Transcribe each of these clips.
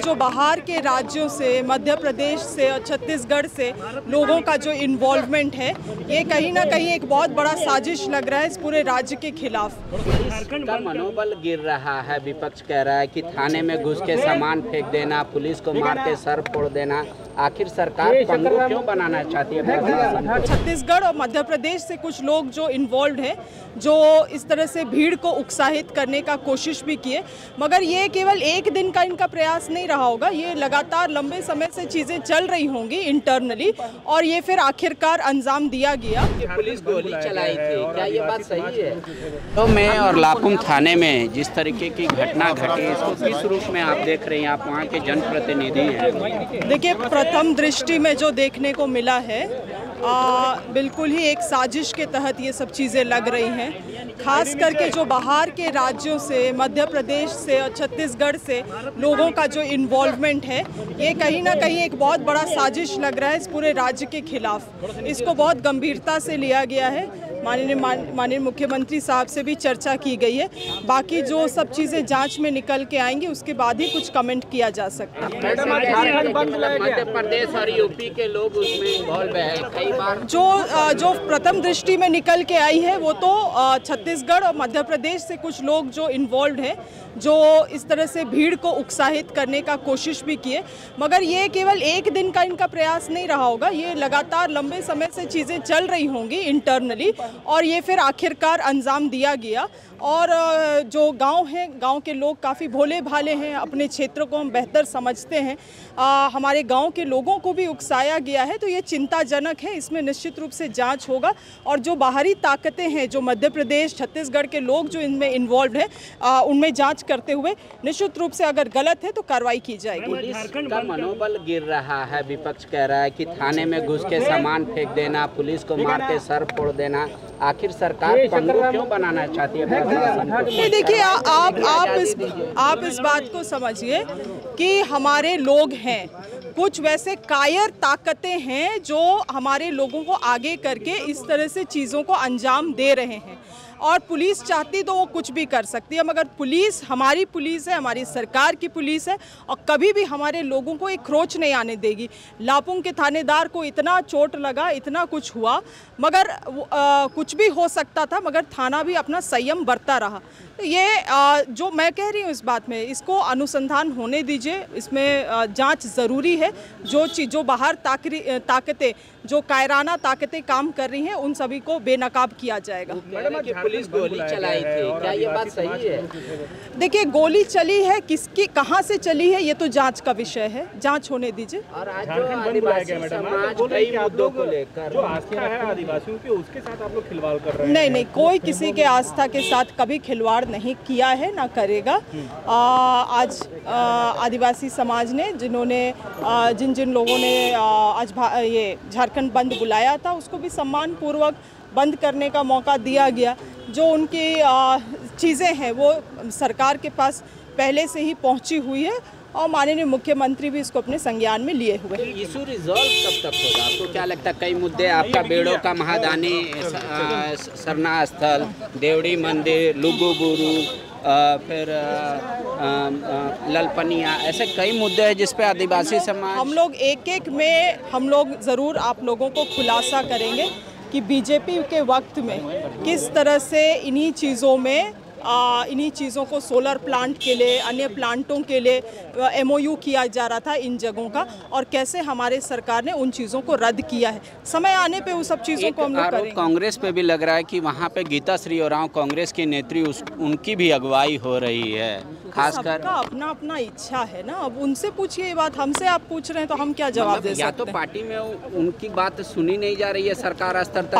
जो बाहर के राज्यों से, मध्य प्रदेश से और छत्तीसगढ़ से लोगों का जो इन्वॉल्वमेंट है, ये कहीं ना कहीं एक बहुत बड़ा साजिश लग रहा है इस पूरे राज्य के खिलाफ। का मनोबल गिर रहा है। विपक्ष कह रहा है कि थाने में घुस के सामान फेंक देना, पुलिस को मार के सर फोड़ देना, आखिर सरकार पंगु क्यों बनाना चाहती है? छत्तीसगढ़ और मध्य प्रदेश से कुछ लोग जो इन्वॉल्व हैं, जो इस तरह से भीड़ को उत्साहित करने का कोशिश भी किए, मगर ये केवल एक दिन का इनका प्रयास नहीं रहा होगा। ये लगातार लंबे समय से चीज़ें चल रही होंगी इंटरनली और ये फिर आखिरकार अंजाम दिया गया। पुलिस गोली चलाई थी, क्या ये बात सही है? तो मैं और लापुम थाने में जिस तरीके की घटना घटी, इसको किस रूप में आप देख रहे हैं? आप वहाँ के जनप्रतिनिधि हैं। देखिए, प्रथम दृष्टि में जो देखने को मिला है, बिल्कुल ही एक साजिश के तहत ये सब चीज़ें लग रही हैं। खास करके जो बाहर के राज्यों से, मध्य प्रदेश से और छत्तीसगढ़ से लोगों का जो इन्वॉल्वमेंट है, ये कहीं ना कहीं एक बहुत बड़ा साजिश लग रहा है इस पूरे राज्य के खिलाफ। इसको बहुत गंभीरता से लिया गया है। माननीय मुख्यमंत्री साहब से भी चर्चा की गई है। बाकी जो सब चीज़ें जांच में निकल के आएंगी, उसके बाद ही कुछ कमेंट किया जा सकता है। मध्य प्रदेश और यूपी के लोग उसमें इन्वॉल्व है कई बार। जो प्रथम दृष्टि में निकल के आई है, वो तो छत्तीसगढ़ और मध्य प्रदेश से कुछ लोग जो इन्वॉल्व हैं, जो इस तरह से भीड़ को उत्साहित करने का कोशिश भी किए, मगर ये केवल एक दिन का इनका प्रयास नहीं रहा होगा। ये लगातार लंबे समय से चीज़ें चल रही होंगी इंटरनली और ये फिर आखिरकार अंजाम दिया गया। और जो गांव हैं, गांव के लोग काफ़ी भोले भाले हैं, अपने क्षेत्र को हम बेहतर समझते हैं। हमारे गांव के लोगों को भी उकसाया गया है, तो ये चिंताजनक है। इसमें निश्चित रूप से जांच होगा और जो बाहरी ताकतें हैं, जो मध्य प्रदेश, छत्तीसगढ़ के लोग जो इनमें इन्वॉल्व हैं, उनमें जांच करते हुए निश्चित रूप से अगर गलत है तो कार्रवाई की जाएगी। पुलिस का मनोबल गिर रहा है। विपक्ष कह रहा है कि थाने में घुस के सामान फेंक देना, पुलिस को मार के सर फोड़ देना, आखिर सरकार पंगु क्यों बनाना चाहती है? नहीं, देखिए, आप इस बात को समझिए कि हमारे लोग हैं, कुछ वैसे कायर ताकतें हैं जो हमारे लोगों को आगे करके इस तरह से चीज़ों को अंजाम दे रहे हैं। और पुलिस चाहती तो वो कुछ भी कर सकती है, मगर पुलिस हमारी पुलिस है, हमारी सरकार की पुलिस है और कभी भी हमारे लोगों को एक खरोच नहीं आने देगी। लापुंग के थानेदार को इतना चोट लगा, इतना कुछ हुआ, मगर कुछ भी हो सकता था, मगर थाना भी अपना संयम बरता रहा। तो ये जो मैं कह रही हूँ इस बात में, इसको अनुसंधान होने दीजिए, इसमें जांच ज़रूरी है। जो बाहर ताकतें, जो कायराना ताकतें काम कर रही हैं, उन सभी को बेनकाब किया जाएगा। पुलिस गोली चलाई थी, क्या ये बात सही है? देखिए, गोली चली है, किसकी कहां से चली है, ये तो जांच का विषय है, जांच होने दीजिए। और आज जो आदिवासी समाज कई मुद्दों को लेकर जो आस्था है आदिवासियों की, उसके साथ आप लोग खिलवाड़ कर रहे हैं। नहीं, कोई किसी के आस्था के साथ कभी खिलवाड़ नहीं किया है, ना करेगा। आज आदिवासी समाज ने जिन लोगों ने आज ये झारखंड बंद बुलाया था, उसको भी सम्मान पूर्वक बंद करने का मौका दिया गया। जो उनकी चीज़ें हैं, वो सरकार के पास पहले से ही पहुंची हुई है और माननीय मुख्यमंत्री भी इसको अपने संज्ञान में लिए हुए। इशू रिजॉल्व कब तक होगा? आपको क्या लगता है? कई मुद्दे, आपका बेड़ों का महादानी, सरना स्थल, देवड़ी मंदिर, लुगुबुरु, फिर ललपनिया, ऐसे कई मुद्दे हैं जिस पे आदिवासी समाज, हम लोग एक में हम लोग ज़रूर आप लोगों को खुलासा करेंगे कि बीजेपी के वक्त में किस तरह से इन्हीं चीज़ों को सोलर प्लांट के लिए, अन्य प्लांटों के लिए MOU किया जा रहा था इन जगहों का, और कैसे हमारे सरकार ने उन चीज़ों को रद्द किया है। समय आने पे उस सब चीज़ों को हम लोग करेंगे। कांग्रेस पे भी लग रहा है कि वहाँ पे गीता श्री उरांव कांग्रेस की नेत्री, उनकी भी अगुवाई हो रही है। खासकर सबका अपना अपना इच्छा है ना, अब उनसे पूछिए ये बात, हमसे आप पूछ रहे हैं तो हम क्या जवाब दे सकते हैं? या तो पार्टी में उनकी बात सुनी नहीं जा रही है सरकार स्तर तक,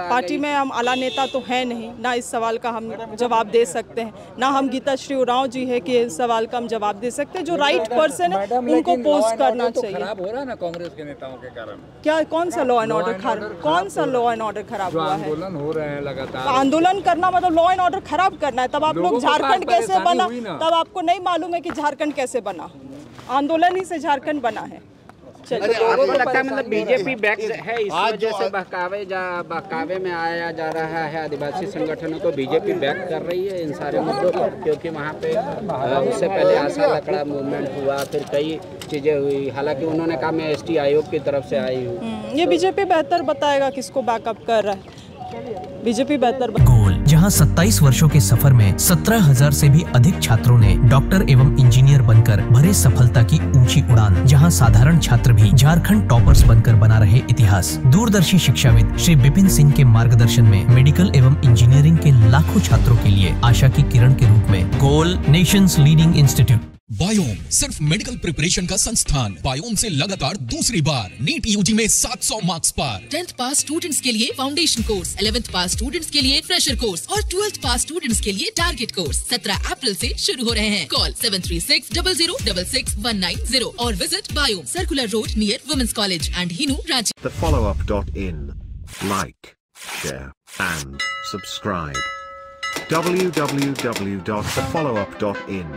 पार्टी में हम आला नेता तो है नहीं ना, इस सवाल का हम जवाब दे सकते हैं ना। हम गीता श्री उरांव जी है कि इस सवाल का हम जवाब दे सकते हैं। जो राइट पर्सन है उनको पोस्ट करना चाहिए। खराब हो रहा है ना कांग्रेस के नेताओं के कारण। क्या, कौन सा लॉ एंड ऑर्डर खराब, कौन सा लॉ एंड ऑर्डर खराब हुआ है? आंदोलन हो रहे हैं लगातार। आंदोलन करना मतलब लॉ एंड ऑर्डर खराब करना है। तब आप लोग झारखंड कैसे बना, तब आपको नहीं मालूम है कि झारखंड कैसे बना। आंदोलन ही से झारखंड बना है। चलिए। आपको लगता है मतलब बीजेपी बैक है इस वजह से बहकावे में आया जा रहा है आदिवासी संगठनों को? बीजेपी बैक कर रही है इन सारे मुद्दों पर, क्योंकि वहाँ पे उससे पहले आशा लकड़ा मूवमेंट हुआ, फिर कई चीजें हुई, हालांकि उन्होंने कहा मैं एसटी आयोग की तरफ से आई हूँ। ये बीजेपी बेहतर बताएगा किसको बैकअप कर रहा है, बीजेपी बेहतर। गोल, जहां 27 वर्षों के सफर में 17,000 से भी अधिक छात्रों ने डॉक्टर एवं इंजीनियर बनकर भरे सफलता की ऊंची उड़ान, जहां साधारण छात्र भी झारखंड टॉपर्स बनकर बना रहे इतिहास। दूरदर्शी शिक्षाविद श्री विपिन सिंह के मार्गदर्शन में मेडिकल एवं इंजीनियरिंग के लाखों छात्रों के लिए आशा की किरण के रूप में गोल, नेशंस लीडिंग इंस्टीट्यूट। बायोम सिर्फ मेडिकल प्रिपरेशन का संस्थान। बायोम से लगातार दूसरी बार नीट यूजी में 700 मार्क्स पार। 10th पास स्टूडेंट्स के लिए फाउंडेशन कोर्स, 11th पास स्टूडेंट्स के लिए फ्रेशर कोर्स और 12th पास स्टूडेंट्स के लिए टारगेट कोर्स 17 अप्रैल से शुरू हो रहे हैं। कॉल 7360066190 और visit Biome, circular road near women's college and Hinoo, Ranchi. thefollowup.in. Like, share and subscribe. www.thefollowup.in